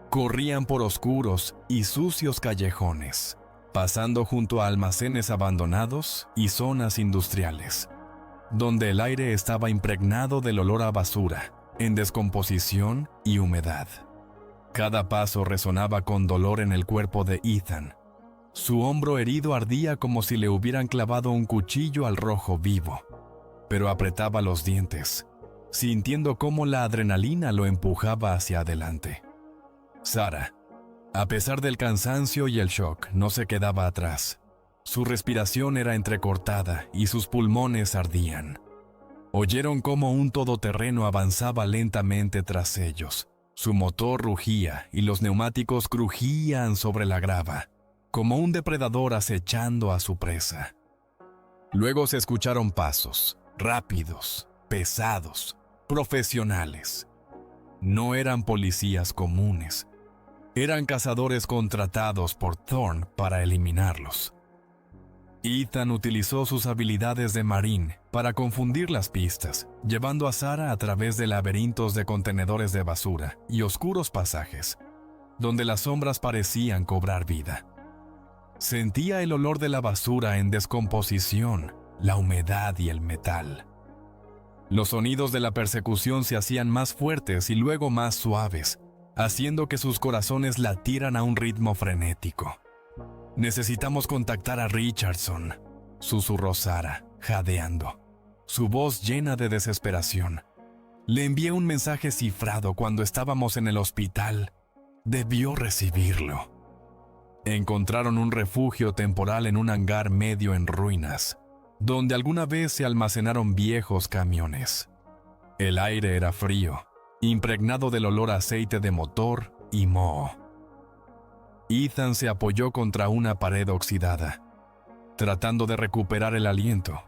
Corrían por oscuros y sucios callejones, pasando junto a almacenes abandonados y zonas industriales, donde el aire estaba impregnado del olor a basura, en descomposición y humedad. Cada paso resonaba con dolor en el cuerpo de Ethan. Su hombro herido ardía como si le hubieran clavado un cuchillo al rojo vivo, pero apretaba los dientes, sintiendo cómo la adrenalina lo empujaba hacia adelante. Sarah, a pesar del cansancio y el shock, no se quedaba atrás. Su respiración era entrecortada y sus pulmones ardían. Oyeron cómo un todoterreno avanzaba lentamente tras ellos. Su motor rugía y los neumáticos crujían sobre la grava, como un depredador acechando a su presa. Luego se escucharon pasos, rápidos, pesados, profesionales. No eran policías comunes. Eran cazadores contratados por Thorne para eliminarlos. Ethan utilizó sus habilidades de marín para confundir las pistas, llevando a Sarah a través de laberintos de contenedores de basura y oscuros pasajes, donde las sombras parecían cobrar vida. Sentía el olor de la basura en descomposición, la humedad y el metal. Los sonidos de la persecución se hacían más fuertes y luego más suaves, haciendo que sus corazones latieran a un ritmo frenético. «Necesitamos contactar a Richardson», susurró Sarah, jadeando, su voz llena de desesperación. «Le envié un mensaje cifrado cuando estábamos en el hospital. Debió recibirlo». Encontraron un refugio temporal en un hangar medio en ruinas, donde alguna vez se almacenaron viejos camiones. El aire era frío, impregnado del olor a aceite de motor y moho. Ethan se apoyó contra una pared oxidada, tratando de recuperar el aliento.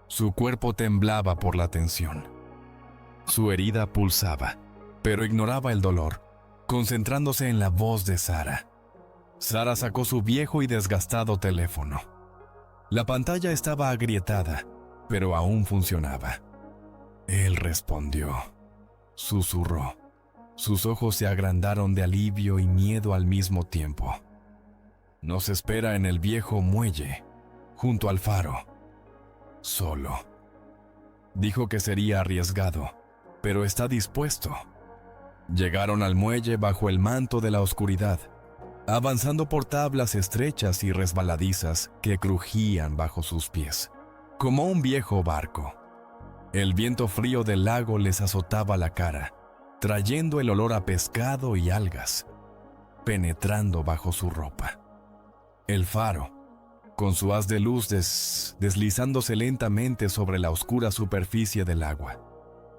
Su cuerpo temblaba por la tensión. Su herida pulsaba, pero ignoraba el dolor, concentrándose en la voz de Sarah. Sarah sacó su viejo y desgastado teléfono. La pantalla estaba agrietada, pero aún funcionaba. Él respondió. Susurró. Sus ojos se agrandaron de alivio y miedo al mismo tiempo. «Nos espera en el viejo muelle, junto al faro. Solo». Dijo que sería arriesgado, pero está dispuesto. Llegaron al muelle bajo el manto de la oscuridad, avanzando por tablas estrechas y resbaladizas que crujían bajo sus pies, como un viejo barco. El viento frío del lago les azotaba la cara, trayendo el olor a pescado y algas, penetrando bajo su ropa. El faro, con su haz de luz deslizándose lentamente sobre la oscura superficie del agua,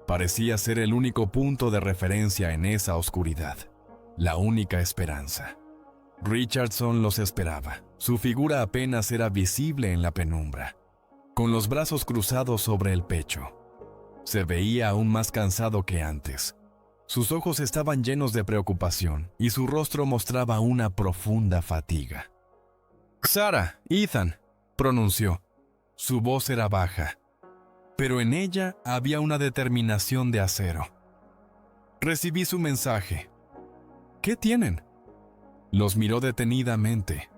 parecía ser el único punto de referencia en esa oscuridad, la única esperanza. Richardson los esperaba. Su figura apenas era visible en la penumbra, con los brazos cruzados sobre el pecho. Se veía aún más cansado que antes. Sus ojos estaban llenos de preocupación y su rostro mostraba una profunda fatiga. «Sarah, Ethan», pronunció. Su voz era baja, pero en ella había una determinación de acero. «Recibí su mensaje. ¿Qué tienen?» Los miró detenidamente,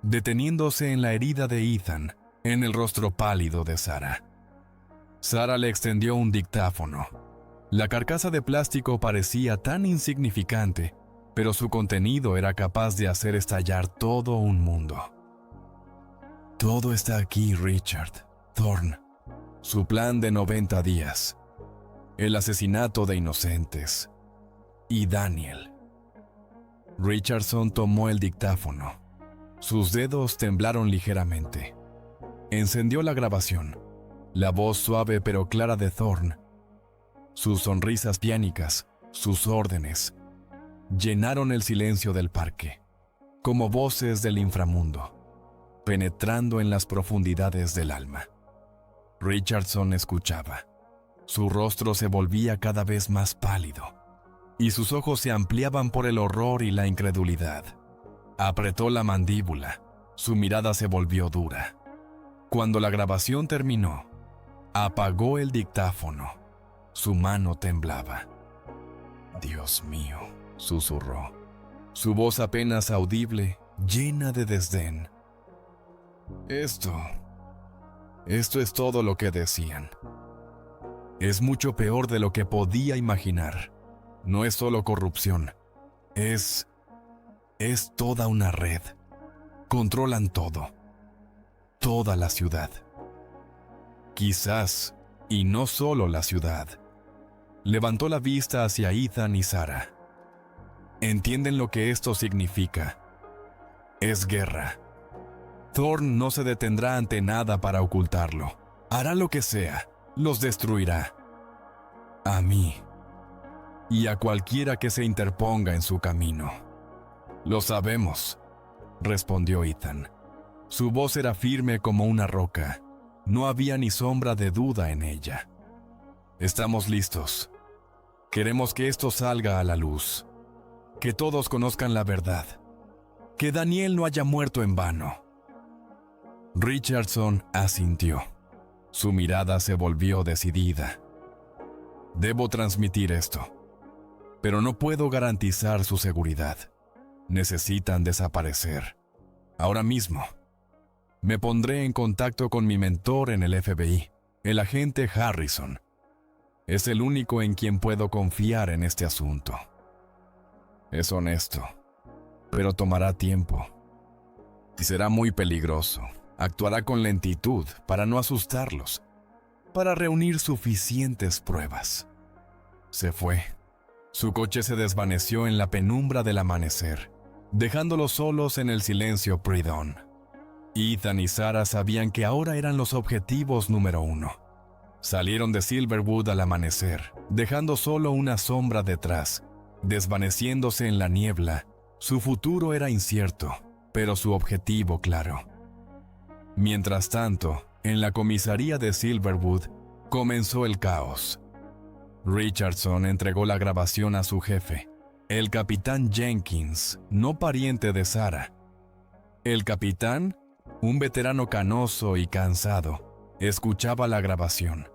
deteniéndose en la herida de Ethan, en el rostro pálido de Sarah. Sarah le extendió un dictáfono. La carcasa de plástico parecía tan insignificante, pero su contenido era capaz de hacer estallar todo un mundo. Todo está aquí, Richard. Thorne. Su plan de 90 días. El asesinato de inocentes. Y Daniel. Richardson tomó el dictáfono. Sus dedos temblaron ligeramente. Encendió la grabación. La voz suave pero clara de Thorne. Sus sonrisas pianicas, sus órdenes, llenaron el silencio del parque, como voces del inframundo, penetrando en las profundidades del alma. Richardson escuchaba. Su rostro se volvía cada vez más pálido, y sus ojos se ampliaban por el horror y la incredulidad. Apretó la mandíbula, su mirada se volvió dura. Cuando la grabación terminó, apagó el dictáfono. Su mano temblaba. «Dios mío», susurró, su voz apenas audible, llena de desdén. Esto es todo lo que decían. Es mucho peor de lo que podía imaginar. No es solo corrupción. Es toda una red. Controlan todo. Toda la ciudad. Quizás, y no solo la ciudad. Levantó la vista hacia Ethan y Sarah. ¿Entienden lo que esto significa? Es guerra. Thorne no se detendrá ante nada para ocultarlo. Hará lo que sea. Los destruirá. A mí. Y a cualquiera que se interponga en su camino. Lo sabemos, respondió Ethan. Su voz era firme como una roca. No había ni sombra de duda en ella. Estamos listos. Queremos que esto salga a la luz. Que todos conozcan la verdad. Que Daniel no haya muerto en vano. Richardson asintió. Su mirada se volvió decidida. Debo transmitir esto, pero no puedo garantizar su seguridad. Necesitan desaparecer. Ahora mismo. Me pondré en contacto con mi mentor en el FBI, el agente Harrison. Es el único en quien puedo confiar en este asunto. Es honesto, pero tomará tiempo. Y será muy peligroso. Actuará con lentitud para no asustarlos, para reunir suficientes pruebas. Se fue. Su coche se desvaneció en la penumbra del amanecer, dejándolos solos en el silencio pre-dawn. Ethan y Sarah sabían que ahora eran los objetivos número 1. Salieron de Silverwood al amanecer, dejando solo una sombra detrás, desvaneciéndose en la niebla. Su futuro era incierto, pero su objetivo claro. Mientras tanto, en la comisaría de Silverwood, comenzó el caos. Richardson entregó la grabación a su jefe, el capitán Jenkins, no pariente de Sarah. El capitán, un veterano canoso y cansado, escuchaba la grabación.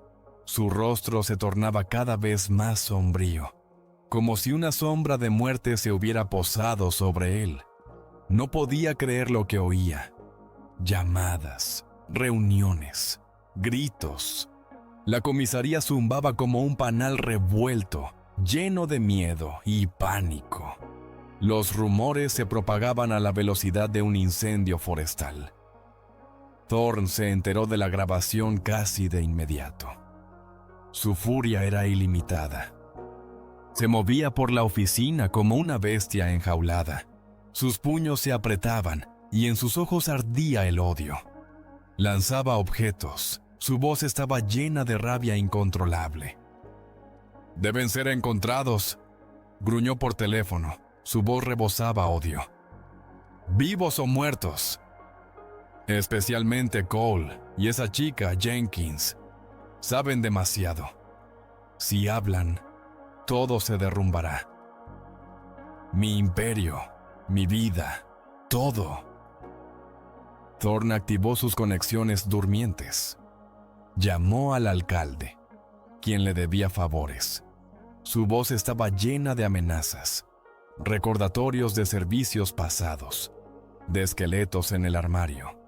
Su rostro se tornaba cada vez más sombrío, como si una sombra de muerte se hubiera posado sobre él. No podía creer lo que oía. Llamadas, reuniones, gritos. La comisaría zumbaba como un panal revuelto, lleno de miedo y pánico. Los rumores se propagaban a la velocidad de un incendio forestal. Thorne se enteró de la grabación casi de inmediato. Su furia era ilimitada. Se movía por la oficina como una bestia enjaulada. Sus puños se apretaban y en sus ojos ardía el odio. Lanzaba objetos. Su voz estaba llena de rabia incontrolable. «Deben ser encontrados», gruñó por teléfono. Su voz rebosaba odio. «Vivos o muertos». Especialmente Cole y esa chica, Jenkins. Saben demasiado. Si hablan, todo se derrumbará. Mi imperio, mi vida, todo. Thorne activó sus conexiones durmientes. Llamó al alcalde, quien le debía favores. Su voz estaba llena de amenazas, recordatorios de servicios pasados, de esqueletos en el armario.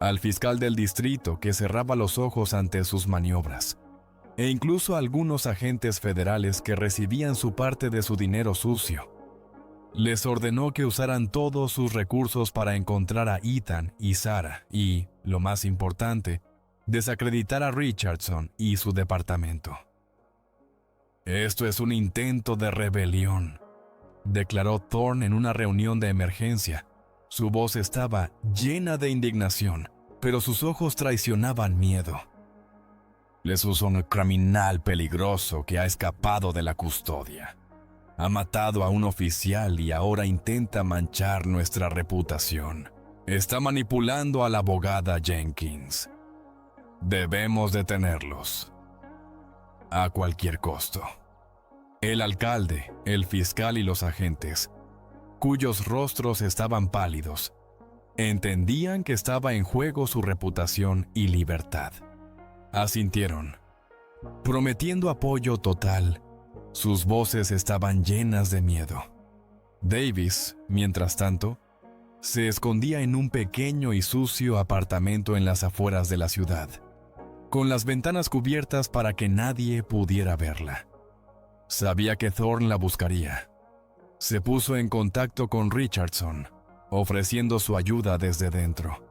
al fiscal del distrito que cerraba los ojos ante sus maniobras, e incluso a algunos agentes federales que recibían su parte de su dinero sucio. Les ordenó que usaran todos sus recursos para encontrar a Ethan y Sarah y, lo más importante, desacreditar a Richardson y su departamento. «Esto es un intento de rebelión», declaró Thorne en una reunión de emergencia. Su voz estaba llena de indignación, pero sus ojos traicionaban miedo. «Les usa un criminal peligroso que ha escapado de la custodia. Ha matado a un oficial y ahora intenta manchar nuestra reputación. Está manipulando a la abogada Jenkins. Debemos detenerlos. A cualquier costo». El alcalde, el fiscal y los agentes, cuyos rostros estaban pálidos, entendían que estaba en juego su reputación y libertad. Asintieron, prometiendo apoyo total. Sus voces estaban llenas de miedo. Davis, mientras tanto, se escondía en un pequeño y sucio apartamento en las afueras de la ciudad, con las ventanas cubiertas para que nadie pudiera verla. Sabía que Thorne la buscaría. Se puso en contacto con Richardson, ofreciendo su ayuda desde dentro,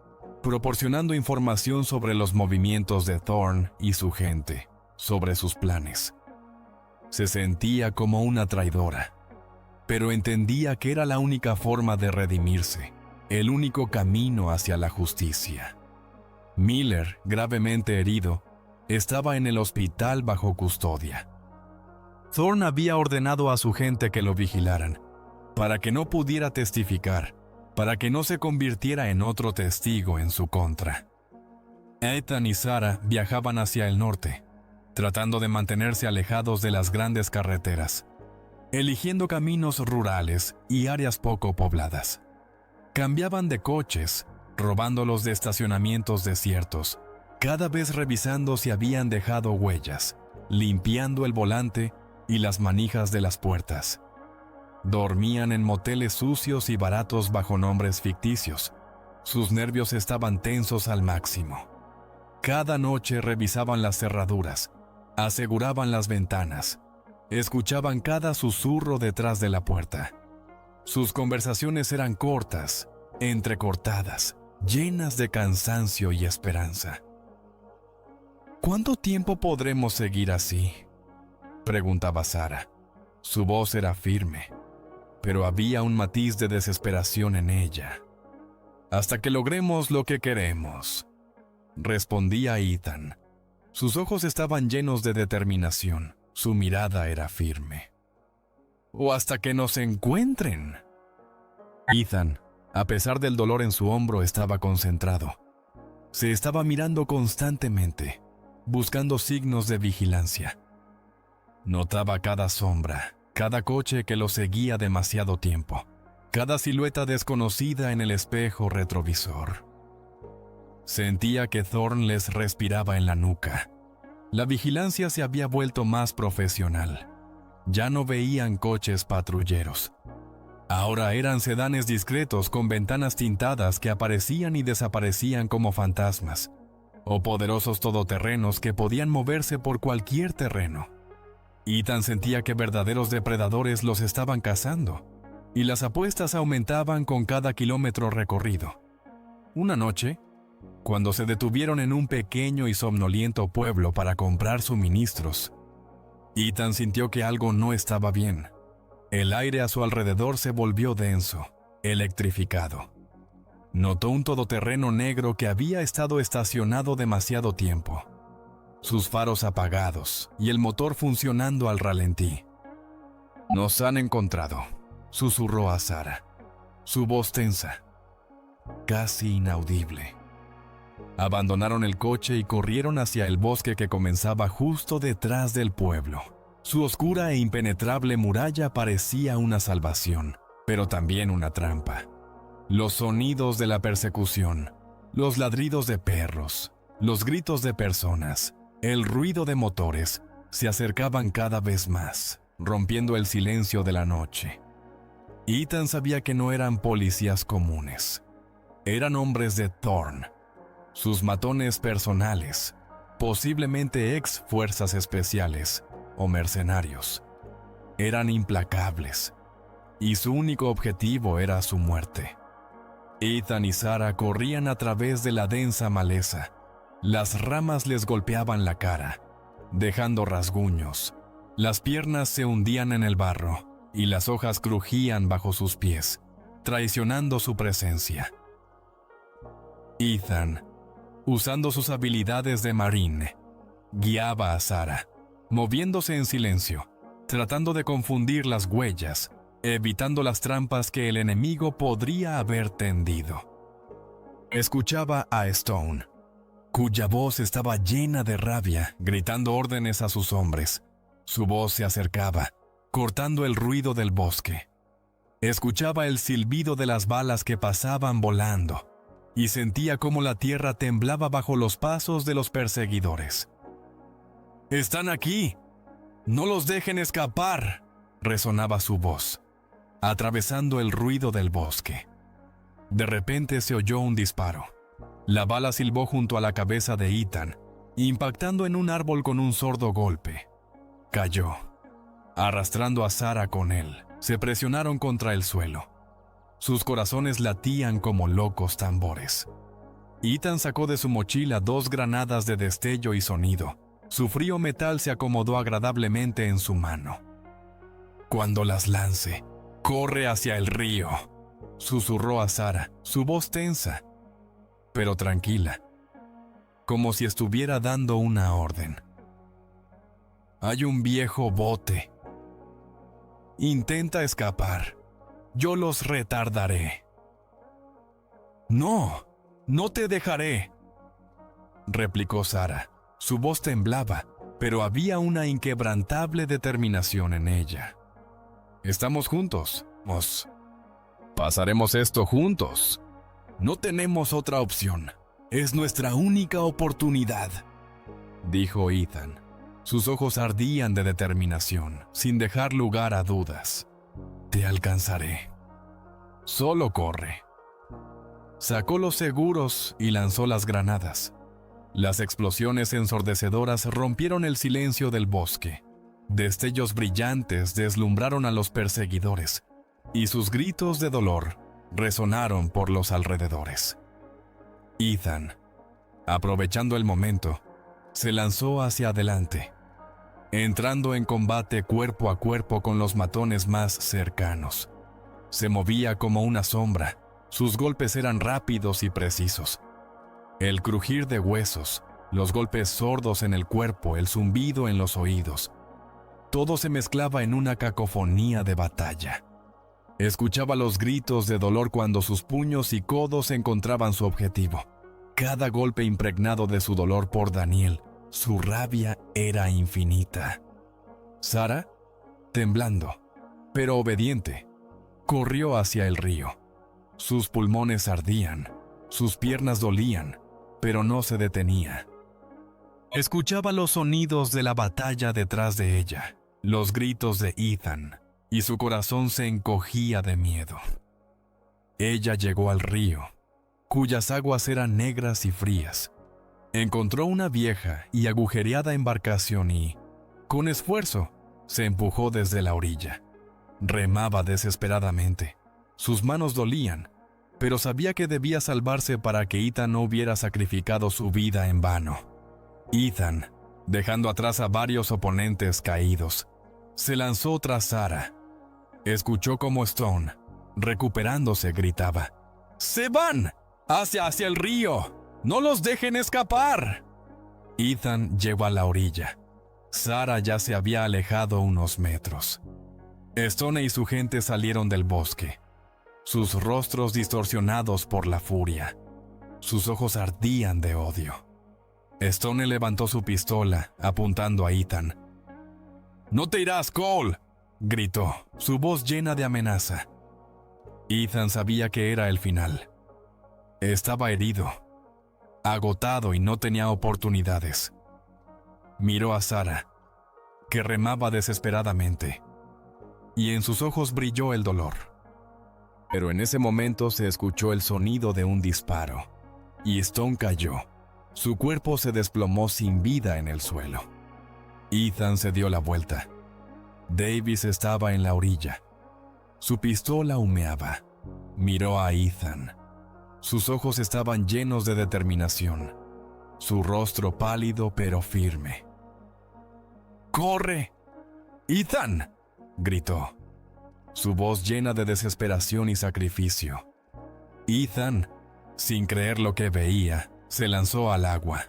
proporcionando información sobre los movimientos de Thorne y su gente, sobre sus planes. Se sentía como una traidora, pero entendía que era la única forma de redimirse, el único camino hacia la justicia. Miller, gravemente herido, estaba en el hospital bajo custodia. Thorne había ordenado a su gente que lo vigilaran, para que no pudiera testificar, para que no se convirtiera en otro testigo en su contra. Ethan y Sarah viajaban hacia el norte, tratando de mantenerse alejados de las grandes carreteras, eligiendo caminos rurales y áreas poco pobladas. Cambiaban de coches, robándolos de estacionamientos desiertos, cada vez revisando si habían dejado huellas, limpiando el volante y las manijas de las puertas. Dormían en moteles sucios y baratos bajo nombres ficticios. Sus nervios estaban tensos al máximo. Cada noche revisaban las cerraduras, aseguraban las ventanas, escuchaban cada susurro detrás de la puerta. Sus conversaciones eran cortas, entrecortadas, llenas de cansancio y esperanza. «¿Cuánto tiempo podremos seguir así?», preguntaba Sarah. Su voz era firme, pero había un matiz de desesperación en ella. «Hasta que logremos lo que queremos», respondía Ethan. Sus ojos estaban llenos de determinación, su mirada era firme. «O hasta que nos encuentren». Ethan, a pesar del dolor en su hombro, estaba concentrado. Se estaba mirando constantemente, buscando signos de vigilancia. Notaba cada sombra, cada coche que lo seguía demasiado tiempo, cada silueta desconocida en el espejo retrovisor. Sentía que Thorne les respiraba en la nuca. La vigilancia se había vuelto más profesional. Ya no veían coches patrulleros. Ahora eran sedanes discretos con ventanas tintadas que aparecían y desaparecían como fantasmas, o poderosos todoterrenos que podían moverse por cualquier terreno. Ethan sentía que verdaderos depredadores los estaban cazando, y las apuestas aumentaban con cada kilómetro recorrido. Una noche, cuando se detuvieron en un pequeño y somnoliento pueblo para comprar suministros, Ethan sintió que algo no estaba bien. El aire a su alrededor se volvió denso, electrificado. Notó un todoterreno negro que había estado estacionado demasiado tiempo, sus faros apagados y el motor funcionando al ralentí. «Nos han encontrado», susurró a Sarah, su voz tensa, casi inaudible. Abandonaron el coche y corrieron hacia el bosque que comenzaba justo detrás del pueblo. Su oscura e impenetrable muralla parecía una salvación, pero también una trampa. Los sonidos de la persecución, los ladridos de perros, los gritos de personas, el ruido de motores, se acercaban cada vez más, rompiendo el silencio de la noche. Ethan sabía que no eran policías comunes. Eran hombres de Thorne. Sus matones personales, posiblemente ex fuerzas especiales o mercenarios, eran implacables, y su único objetivo era su muerte. Ethan y Sarah corrían a través de la densa maleza. Las ramas les golpeaban la cara, dejando rasguños. Las piernas se hundían en el barro, y las hojas crujían bajo sus pies, traicionando su presencia. Ethan, usando sus habilidades de marine, guiaba a Sarah, moviéndose en silencio, tratando de confundir las huellas, evitando las trampas que el enemigo podría haber tendido. Escuchaba a Stone, cuya voz estaba llena de rabia, gritando órdenes a sus hombres. Su voz se acercaba, cortando el ruido del bosque. Escuchaba el silbido de las balas que pasaban volando, y sentía cómo la tierra temblaba bajo los pasos de los perseguidores. «¡Están aquí! ¡No los dejen escapar!», resonaba su voz, atravesando el ruido del bosque. De repente se oyó un disparo. La bala silbó junto a la cabeza de Ethan, impactando en un árbol con un sordo golpe. Cayó, arrastrando a Sarah con él. Se presionaron contra el suelo. Sus corazones latían como locos tambores. Ethan sacó de su mochila 2 granadas de destello y sonido. Su frío metal se acomodó agradablemente en su mano. «Cuando las lance, corre hacia el río», susurró a Sarah, su voz tensa, pero tranquila, como si estuviera dando una orden. «Hay un viejo bote. Intenta escapar. Yo los retardaré». «No, no te dejaré», replicó Sarah. Su voz temblaba, pero había una inquebrantable determinación en ella. «Estamos juntos. Pasaremos esto juntos. No tenemos otra opción. Es nuestra única oportunidad», dijo Ethan. Sus ojos ardían de determinación, sin dejar lugar a dudas. «Te alcanzaré. Solo corre». Sacó los seguros y lanzó las granadas. Las explosiones ensordecedoras rompieron el silencio del bosque. Destellos brillantes deslumbraron a los perseguidores, y sus gritos de dolor resonaron por los alrededores. Ethan, aprovechando el momento, se lanzó hacia adelante, entrando en combate cuerpo a cuerpo con los matones más cercanos. Se movía como una sombra, sus golpes eran rápidos y precisos. El crujir de huesos, los golpes sordos en el cuerpo, el zumbido en los oídos. Todo se mezclaba en una cacofonía de batalla. Escuchaba los gritos de dolor cuando sus puños y codos encontraban su objetivo. Cada golpe impregnado de su dolor por Daniel, su rabia era infinita. Sarah, temblando, pero obediente, corrió hacia el río. Sus pulmones ardían, sus piernas dolían, pero no se detenía. Escuchaba los sonidos de la batalla detrás de ella, los gritos de Ethan, y su corazón se encogía de miedo. Ella llegó al río, cuyas aguas eran negras y frías. Encontró una vieja y agujereada embarcación y, con esfuerzo, se empujó desde la orilla. Remaba desesperadamente. Sus manos dolían, pero sabía que debía salvarse para que Ethan no hubiera sacrificado su vida en vano. Ethan, dejando atrás a varios oponentes caídos, se lanzó tras Sarah. Escuchó cómo Stone, recuperándose, gritaba: «¡Se van! ¡Hacia el río! ¡No los dejen escapar!». Ethan llegó a la orilla. Sarah ya se había alejado unos metros. Stone y su gente salieron del bosque, sus rostros distorsionados por la furia. Sus ojos ardían de odio. Stone levantó su pistola, apuntando a Ethan. «¡No te irás, Cole!», gritó, su voz llena de amenaza. Ethan sabía que era el final. Estaba herido, agotado y no tenía oportunidades. Miró a Sarah, que remaba desesperadamente, y en sus ojos brilló el dolor. Pero en ese momento se escuchó el sonido de un disparo. y Stone cayó. Su cuerpo se desplomó sin vida en el suelo. Ethan se dio la vuelta. Davis estaba en la orilla. Su pistola humeaba. Miró a Ethan. Sus ojos estaban llenos de determinación. Su rostro pálido pero firme. ¡Corre! ¡Ethan!, gritó, su voz llena de desesperación y sacrificio. Ethan, sin creer lo que veía, se lanzó al agua.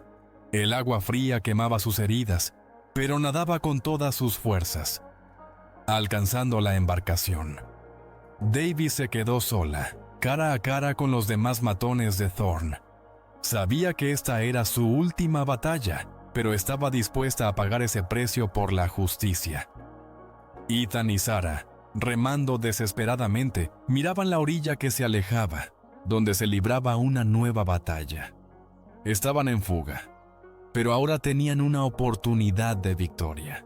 El agua fría quemaba sus heridas, pero nadaba con todas sus fuerzas. Alcanzando la embarcación, Davis se quedó sola, cara a cara con los demás matones de Thorn. Sabía que esta era su última batalla, pero estaba dispuesta a pagar ese precio por la justicia. Ethan y Sarah, remando desesperadamente, miraban la orilla que se alejaba, donde se libraba una nueva batalla. Estaban en fuga, pero ahora tenían una oportunidad de victoria.